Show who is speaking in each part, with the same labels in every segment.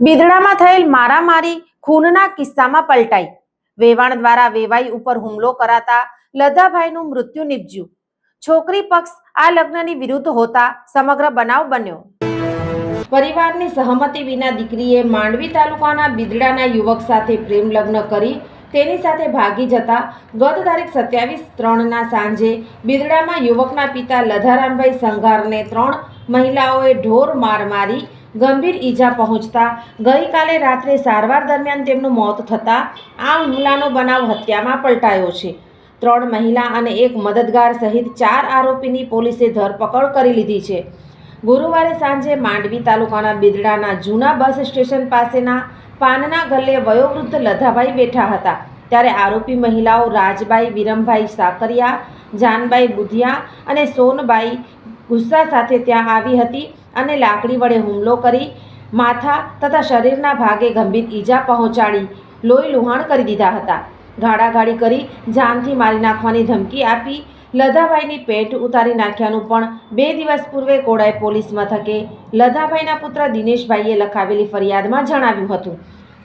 Speaker 1: બિદડામાં થયેલ મારામારી ખૂનના કિસ્સામાં પલટાઈ. વેવાણ દ્વારા વેવાઈ ઉપર હુમલો કરાતા લધાભાઈનું મૃત્યુ નિપજ્યું. છોકરી પક્ષ આ લગ્નની વિરુદ્ધ હોતા સમગ્ર બનાવ બન્યો. પરિવારની સહમતિ વિના દીકરીએ માંડવી તાલુકાના બિદડાના યુવક સાથે પ્રેમ લગ્ન કરી તેની સાથે ભાગી જતા ગત તારીખ 27/3ના સાંજે બિદડામાં યુવકના પિતા લધારામભાઈ સંઘારને 3 મહિલાઓએ ઢોર માર મારી ગંભીર ઈજા પહોંચતા ગઈકાલે રાત્રે સારવાર દરમિયાન તેમનું મોત થતાં આ હુમલાનો બનાવ હત્યામાં પલટાયો છે. 3 મહિલા અને 1 મદદગાર સહિત 4 આરોપીની પોલીસે ધરપકડ કરી લીધી છે. ગુરુવારે સાંજે માંડવી તાલુકાના બિદડાના જૂના બસ સ્ટેશન પાસેના પાનના ગલ્લે વયોવૃદ્ધ લધાભાઈ બેઠા હતા ત્યારે આરોપી મહિલાઓ રાજબાઈ વિરમભાઈ સાકરિયા, જાનબાઈ બુધિયા અને સોનબાઈ ગુસ્સા સાથે ત્યાં આવી હતી અને લાકડી વડે હુમલો કરી માથા તથા શરીરના ભાગે ગંભીર ઈજા પહોંચાડી લોહી લુહાણ કરી દીધા હતા. ગાળાગાળી કરી જાનથી મારી નાખવાની ધમકી આપી લધાભાઈની પેટ ઉતારી નાખ્યાનું પણ 2 દિવસ પૂર્વે કોડાઈ પોલીસ મથકે લધાભાઈના પુત્ર દિનેશભાઈએ લખાવેલી ફરિયાદમાં જણાવ્યું હતું.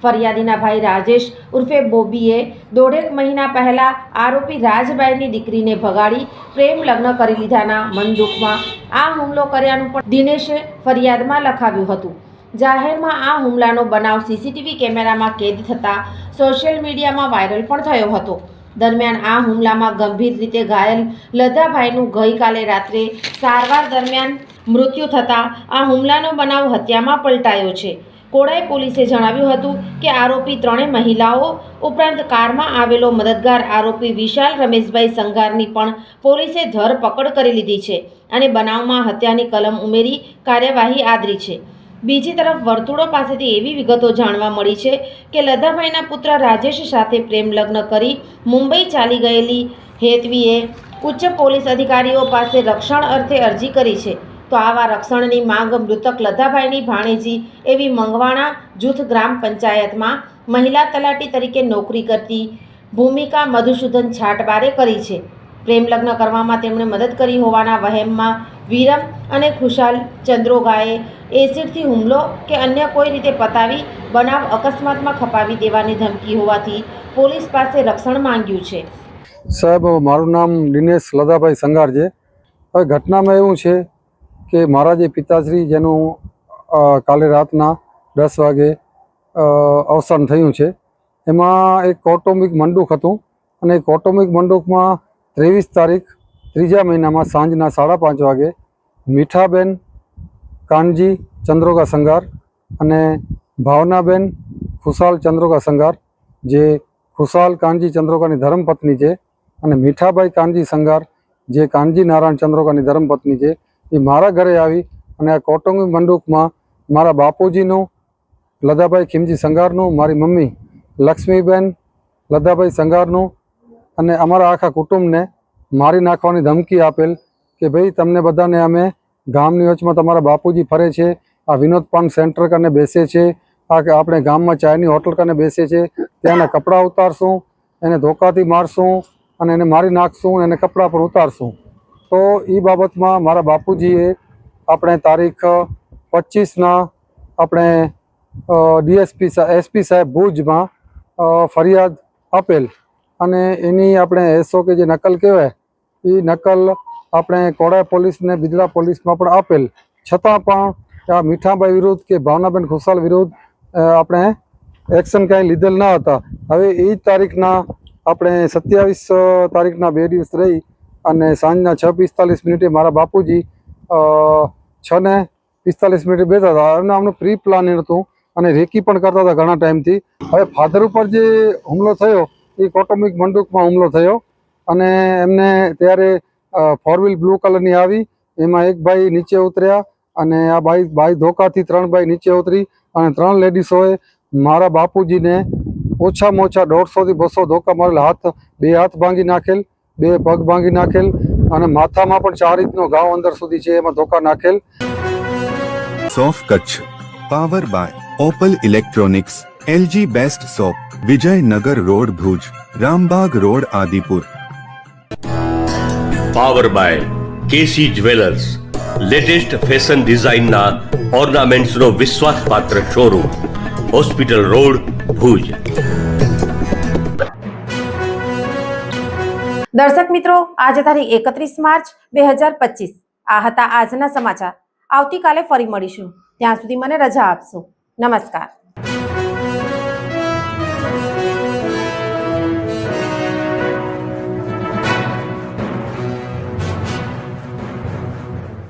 Speaker 1: ફરિયાદીના ભાઈ રાજેશ ઉર્ફે બોબીએ 1.5 મહિના પહેલા આરોપી રાજબાઈની દીકરીને ભગાડી પ્રેમ લગ્ન કરી લીધાના મનદુખમાં આ હુમલો કર્યાનું પણ દિનેશે ફરિયાદમાં લખાવ્યું હતું. જાહેરમાં આ હુમલાનો બનાવ સીસીટીવી કેમેરામાં કેદ થતાં સોશિયલ મીડિયામાં વાયરલ પણ થયો હતો. દરમિયાન આ હુમલામાં ગંભીર રીતે ઘાયલ લધાભાઈનું ગઈકાલે રાત્રે સારવાર દરમિયાન મૃત્યુ થતાં આ હુમલાનો બનાવ હત્યામાં પલટાયો છે. કોડાઈ પોલીસે જણાવ્યું હતું કે આરોપી 3 મહિલાઓ ઉપરાંત કારમાં આવેલો મદદગાર આરોપી વિશાલ રમેશભાઈ સંઘારની પણ પોલીસે ધરપકડ કરી લીધી છે અને બનાવમાં હત્યાની કલમ ઉમેરી કાર્યવાહી આદરી છે. બીજી તરફ વર્તુળો પાસેથી એવી વિગતો જાણવા મળી છે કે લધાભાઈના પુત્ર રાજેશ સાથે પ્રેમ લગ્ન કરી મુંબઈ ચાલી ગયેલી હેતવીએ ઉચ્ચ પોલીસ અધિકારીઓ પાસે રક્ષણ અર્થે અરજી કરી છે. તો આવા રક્ષણની માંગ મૃતક લધાભાઈની ભાણેજી એવી મંગવાણા જૂથ ગ્રામ પંચાયતમાં મહિલા તલાટી તરીકે નોકરી કરતી ભૂમિકા મધુસૂદન છાટબારે કરી છે. પ્રેમ લગ્ન કરવામાં તેમણે મદદ કરી હોવાના વહેમમાં વિરમ અને ખુશાલ ચંદ્રોગાએ એસિડથી હુમલો કે અન્ય કોઈ રીતે પતાવી બનાવ અકસ્માતમાં ખપાવી દેવાની ધમકી હોવાથી પોલીસ પાસે રક્ષણ માંગ્યું છે.
Speaker 2: સાહેબ, મારું નામ દિનેશ લધાભાઈ સંઘાર છે. હવે ઘટનામાં એવું છે કે મારા જે પિતાશ્રી જેનું કાલે રાતના 10 વાગે અવસાન થયું છે, એમાં એક કૌટુંબિક મંડૂક હતું અને એ કૌટુંબિક મંડૂકમાં 23 તારીખ 3જા મહિનામાં સાંજના 5:30 વાગે મીઠાબેન કાનજી ચંદ્રોગા સંઘાર અને ભાવનાબેન ખુશાલ ચંદ્રોગા સંઘાર, જે ખુશાલ કાનજી ચંદ્રોગાની ધર્મપત્ની છે, અને મીઠાબાઈ કાનજી સંઘાર જે કાનજી નારાયણ ચંદ્રોગાની ધર્મપત્ની છે, એ મારા ઘરે આવી અને આ કૌટુંબિક મંડૂકમાં મારા બાપુજીનું લધાભાઈ ખીમજી સંઘારનું, મારી મમ્મી લક્ષ્મીબેન લધાભાઈ સંઘારનું અને અમારા આખા કુટુંબને મારી નાખવાની ધમકી આપેલ કે ભાઈ તમને બધાને અમે ગામની વચમાં તમારા બાપુજી ફરે છે, આ વિનોદ પાન સેન્ટર કરીને બેસે છે, આ કે આપણે ગામમાં ચાયની હોટલ કરીને બેસે છે, ત્યાંના કપડાં ઉતારશું, એને ધોકાથી મારશું અને એને મારી નાખશું, એને કપડાં પર ઉતારશું. તો એ બાબતમાં મારા બાપુજીએ આપણે તારીખ 25ના આપણે એસપી સાહેબ ભુજમાં ફરિયાદ આપેલ અને એની આપણે એસઓ કે જે નકલ કહેવાય એ નકલ આપણે કોડાઈ પોલીસને બિદડા પોલીસમાં પણ આપેલ. છતાં પણ આ મીઠાબાઈ વિરુદ્ધ કે ભાવનાબેન ખુશાલ વિરુદ્ધ આપણે એક્શન કાંઈ લીધેલ ન હતા. હવે એ તારીખના આપણે 27 તારીખના 2 દિવસ રહી અને સાંજના 6:45 મારા બાપુજી 6:45 બેઠા હતા. એમને આમનું પ્રી પ્લાનિંગ હતું અને રેકી પણ કરતા હતા ઘણા ટાઈમથી. હવે ફાધર ઉપર જે હુમલો થયો એ કૌટુંબિક મંડૂકમાં હુમલો થયો અને એમને ત્યારે 4 વ્હીલ બ્લુ કલરની આવી, એમાં એક ભાઈ નીચે ઉતર્યા અને આ ભાઈ ધોકાથી 3 ભાઈ નીચે ઉતરી અને 3 લેડીસોએ મારા બાપુજીને ઓછામાં ઓછા 150 થી 200 ધોકા મારેલ. 2 હાથ ભાંગી નાખેલ, 2 પગ ભાંગી નાખેલ અને માથામાં પણ 4 ઇંચનો ઘાવ અંદર સુધી છે, એમાં ધોકા નાખેલ.
Speaker 3: સોફ Kutch power by Opal Electronics, LG best shop, Vijaynagar road Bhuj, Rambagh road Adipur.
Speaker 4: Power by KC jewellers, latest fashion ડિઝાઇનના ઓર્નામેન્ટ્સનો વિશ્વાસપાત્ર શોરૂમ, હોસ્પિટલ રોડ, ભુજ.
Speaker 1: દર્શક મિત્રો, આજે તારીખ 31 માર્ચ 2025. આ હતા આજના સમાચાર. આવતીકાલે ફરી મળીશું. ત્યાં સુધી મને રજા આપશો. નમસ્કાર.